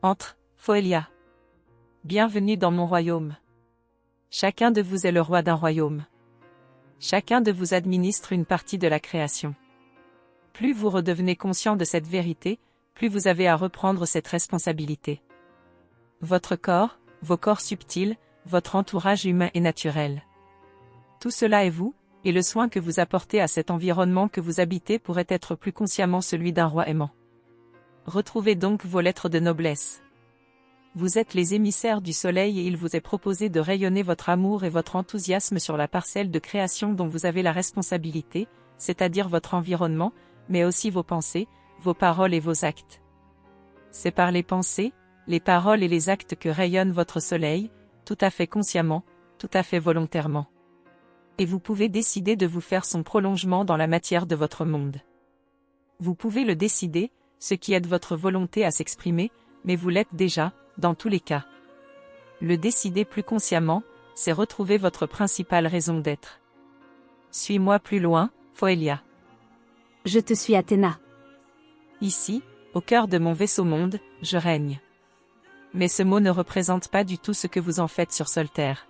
Entre, Foelia. Bienvenue dans mon royaume. Chacun de vous est le roi d'un royaume. Chacun de vous administre une partie de la création. Plus vous redevenez conscient de cette vérité, plus vous avez à reprendre cette responsabilité. Votre corps, vos corps subtils, votre entourage humain et naturel. Tout cela est vous, et le soin que vous apportez à cet environnement que vous habitez pourrait être plus consciemment celui d'un roi aimant. Retrouvez donc vos lettres de noblesse. Vous êtes les émissaires du soleil et il vous est proposé de rayonner votre amour et votre enthousiasme sur la parcelle de création dont vous avez la responsabilité, c'est-à-dire votre environnement, mais aussi vos pensées, vos paroles et vos actes. C'est par les pensées, les paroles et les actes que rayonne votre soleil, tout à fait consciemment, tout à fait volontairement. Et vous pouvez décider de vous faire son prolongement dans la matière de votre monde. Vous pouvez le décider, ce qui aide votre volonté à s'exprimer, mais vous l'êtes déjà, dans tous les cas. Le décider plus consciemment, c'est retrouver votre principale raison d'être. Suis-moi plus loin, Foelia. Je te suis Athéna. Ici, au cœur de mon vaisseau monde, je règne. Mais ce mot ne représente pas du tout ce que vous en faites sur Solterre.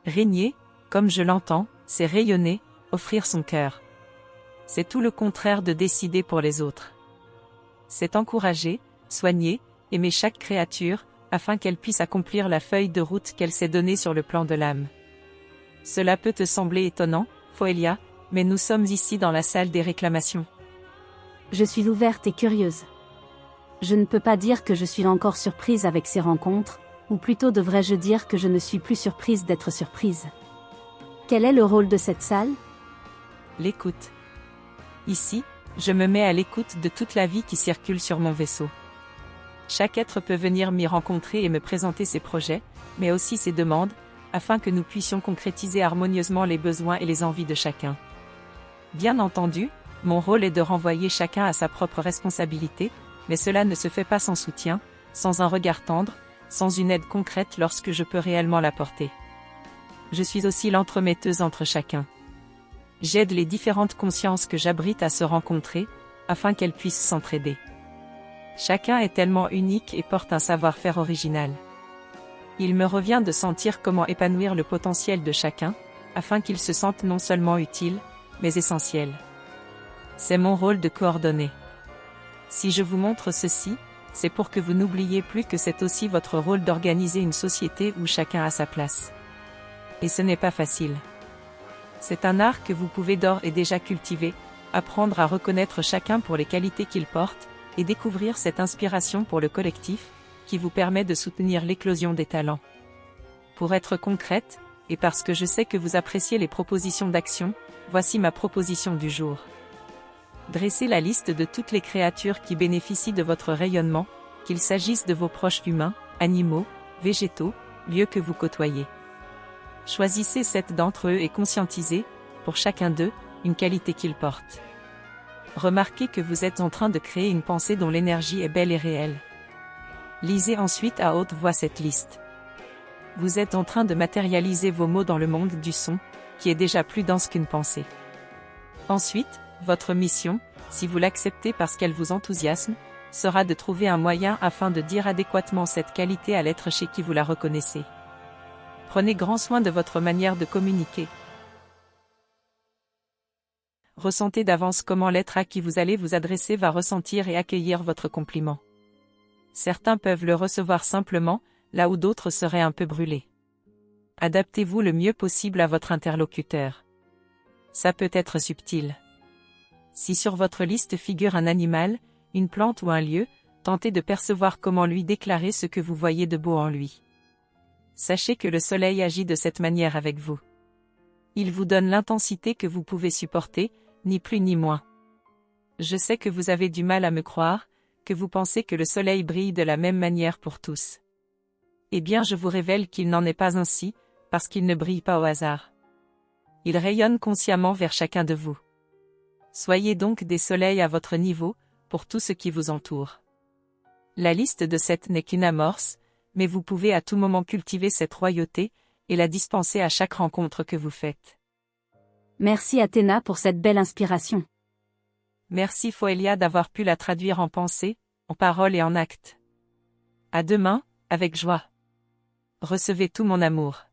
Régner, comme je l'entends, c'est rayonner, offrir son cœur. C'est tout le contraire de décider pour les autres. C'est encourager, soigner, aimer chaque créature, afin qu'elle puisse accomplir la feuille de route qu'elle s'est donnée sur le plan de l'âme. Cela peut te sembler étonnant, Foelia, mais nous sommes ici dans la salle des réclamations. Je suis ouverte et curieuse. Je ne peux pas dire que je suis encore surprise avec ces rencontres, ou plutôt devrais-je dire que je ne suis plus surprise d'être surprise. Quel est le rôle de cette salle? L'écoute. Ici, je me mets à l'écoute de toute la vie qui circule sur mon vaisseau. Chaque être peut venir m'y rencontrer et me présenter ses projets, mais aussi ses demandes, afin que nous puissions concrétiser harmonieusement les besoins et les envies de chacun. Bien entendu, mon rôle est de renvoyer chacun à sa propre responsabilité, mais cela ne se fait pas sans soutien, sans un regard tendre, sans une aide concrète lorsque je peux réellement l'apporter. Je suis aussi l'entremetteuse entre chacun. J'aide les différentes consciences que j'abrite à se rencontrer, afin qu'elles puissent s'entraider. Chacun est tellement unique et porte un savoir-faire original. Il me revient de sentir comment épanouir le potentiel de chacun, afin qu'ils se sentent non seulement utiles, mais essentiels. C'est mon rôle de coordonner. Si je vous montre ceci, c'est pour que vous n'oubliez plus que c'est aussi votre rôle d'organiser une société où chacun a sa place. Et ce n'est pas facile. C'est un art que vous pouvez d'ores et déjà cultiver, apprendre à reconnaître chacun pour les qualités qu'il porte, et découvrir cette inspiration pour le collectif, qui vous permet de soutenir l'éclosion des talents. Pour être concrète, et parce que je sais que vous appréciez les propositions d'action, voici ma proposition du jour. Dressez la liste de toutes les créatures qui bénéficient de votre rayonnement, qu'il s'agisse de vos proches humains, animaux, végétaux, lieux que vous côtoyez. Choisissez 7 d'entre eux et conscientisez, pour chacun d'eux, une qualité qu'ils portent. Remarquez que vous êtes en train de créer une pensée dont l'énergie est belle et réelle. Lisez ensuite à haute voix cette liste. Vous êtes en train de matérialiser vos mots dans le monde du son, qui est déjà plus dense qu'une pensée. Ensuite, votre mission, si vous l'acceptez parce qu'elle vous enthousiasme, sera de trouver un moyen afin de dire adéquatement cette qualité à l'être chez qui vous la reconnaissez. Prenez grand soin de votre manière de communiquer. Ressentez d'avance comment l'être à qui vous allez vous adresser va ressentir et accueillir votre compliment. Certains peuvent le recevoir simplement, là où d'autres seraient un peu brûlés. Adaptez-vous le mieux possible à votre interlocuteur. Ça peut être subtil. Si sur votre liste figure un animal, une plante ou un lieu, tentez de percevoir comment lui déclarer ce que vous voyez de beau en lui. Sachez que le soleil agit de cette manière avec vous. Il vous donne l'intensité que vous pouvez supporter, ni plus ni moins. Je sais que vous avez du mal à me croire, que vous pensez que le soleil brille de la même manière pour tous. Eh bien je vous révèle qu'il n'en est pas ainsi, parce qu'il ne brille pas au hasard. Il rayonne consciemment vers chacun de vous. Soyez donc des soleils à votre niveau, pour tout ce qui vous entoure. La liste de 7 n'est qu'une amorce, mais vous pouvez à tout moment cultiver cette royauté, et la dispenser à chaque rencontre que vous faites. Merci Athéna pour cette belle inspiration. Merci Foelia d'avoir pu la traduire en pensée, en paroles et en actes. À demain, avec joie. Recevez tout mon amour.